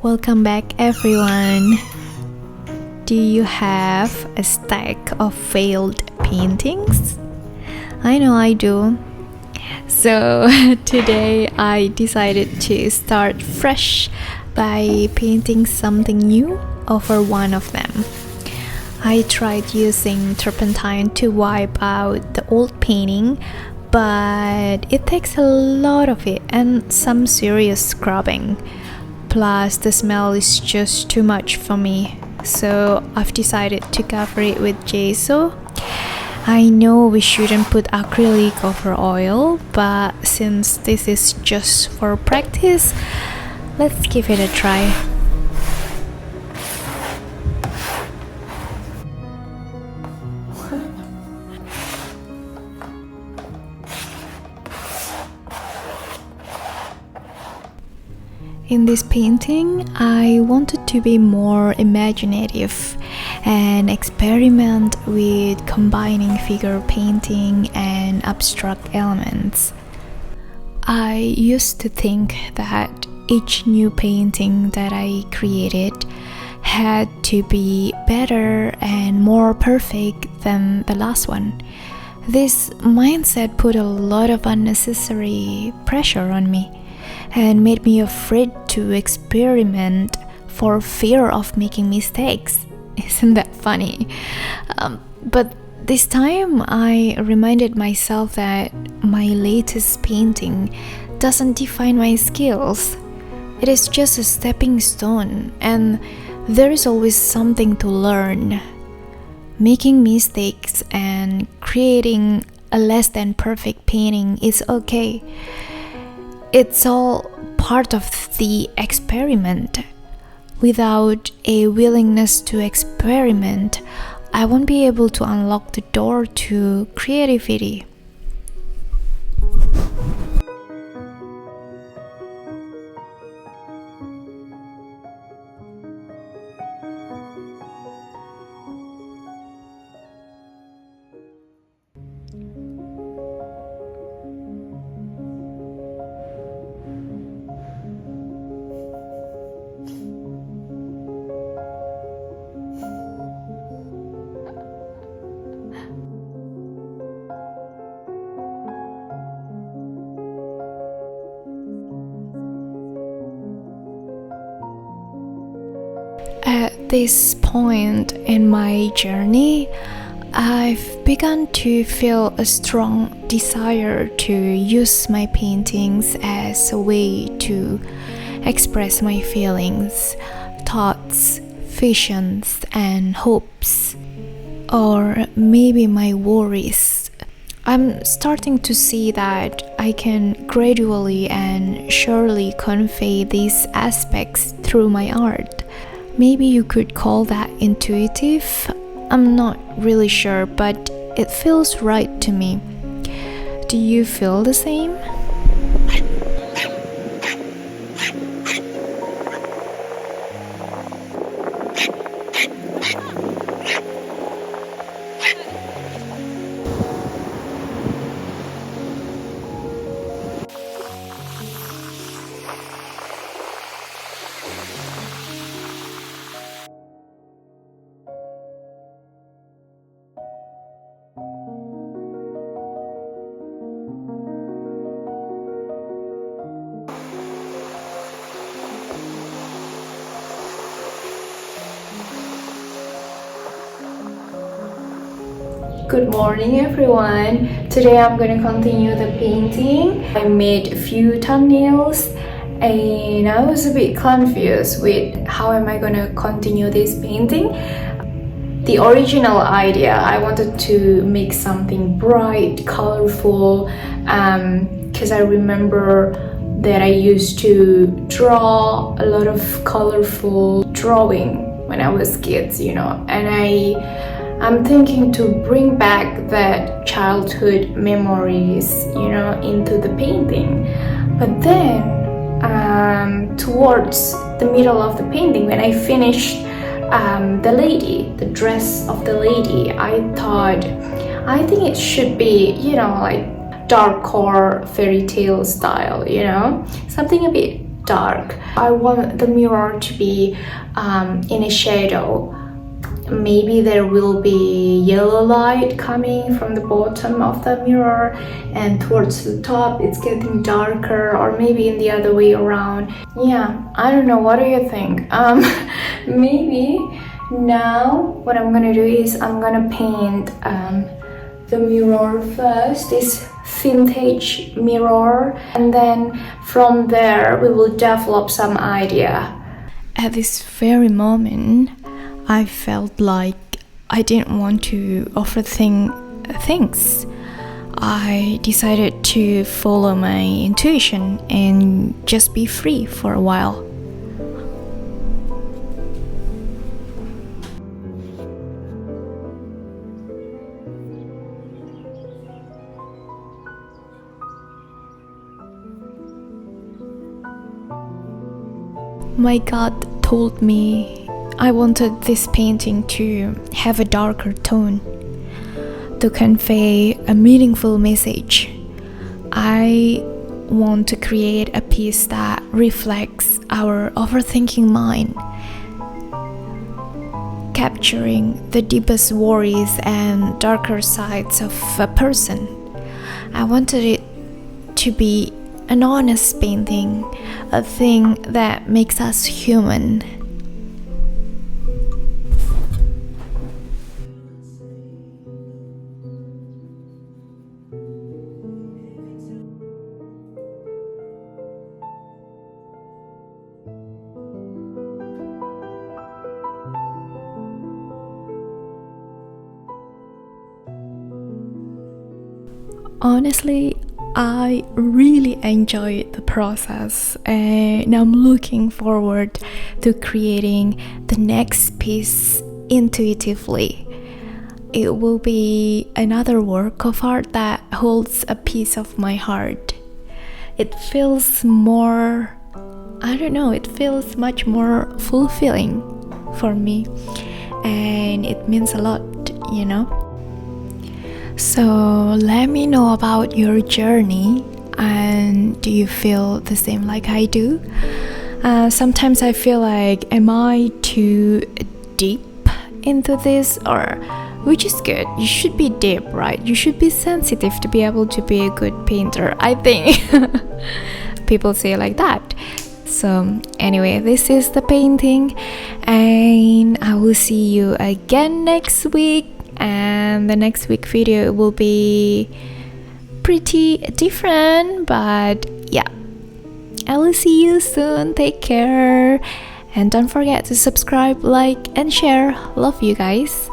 Welcome back, everyone. Do you have a stack of failed paintings? I know I do. So today I decided to start fresh by painting something new over one of them. I tried using turpentine to wipe out the old painting, but it takes a lot of it and some serious scrubbing. Plus, the smell is just too much for me, so I've decided to cover it with gesso. I know we shouldn't put acrylic over oil, but since this is just for practice, let's give it a try. In this painting, I wanted to be more imaginative and experiment with combining figure painting and abstract elements. I used to think that each new painting that I created had to be better and more perfect than the last one. This mindset put a lot of unnecessary pressure on me and made me afraid to experiment for fear of making mistakes. Isn't that funny? But this time I reminded myself that my latest painting doesn't define my skills. It is just a stepping stone, and there is always something to learn. Making mistakes and creating a less than perfect painting is okay. It's all part of the experiment. Without a willingness to experiment, I won't be able to unlock the door to creativity. At this point in my journey, I've begun to feel a strong desire to use my paintings as a way to express my feelings, thoughts, visions, and hopes, or maybe my worries. I'm starting to see that I can gradually and surely convey these aspects through my art. Maybe you could call that intuitive. I'm not really sure, but it feels right to me. Do you feel the same? Good morning, everyone. Today I'm going to continue the painting. I made a few thumbnails and I was a bit confused with how am I going to continue this painting. The original idea, I wanted to make something bright, colorful, because I remember that I used to draw a lot of colorful drawing when I was kids, and I'm thinking to bring back that childhood memories, into the painting. But then towards the middle of the painting, when I finished the dress of the lady, I think it should be, like darker fairy tale style, something a bit dark. I want the mirror to be in a shadow. Maybe there will be yellow light coming from the bottom of the mirror, and towards the top it's getting darker, or maybe in the other way around. Yeah, I don't know, what do you think? Maybe now what I'm gonna do is I'm gonna paint the mirror first, this vintage mirror, and then from there we will develop some idea. At this very moment, I felt like I didn't want to overthink things. I decided to follow my intuition and just be free for a while. My gut told me I wanted this painting to have a darker tone, to convey a meaningful message. I want to create a piece that reflects our overthinking mind, capturing the deepest worries and darker sides of a person. I wanted it to be an honest painting, a thing that makes us human. Honestly, I really enjoyed the process, and I'm looking forward to creating the next piece intuitively. It will be another work of art that holds a piece of my heart. It feels more, it feels much more fulfilling for me, and it means a lot, So let me know about your journey, and do you feel the same like I do? Sometimes I feel like, am I too deep into this? Or, which is good, you should be deep, right? You should be sensitive to be able to be a good painter, I think. People say like that. So anyway, this is the painting, and I will see you again next week. And the next week video will be pretty different, but yeah, I will see you soon. Take care, and don't forget to subscribe, like, and share. Love you guys.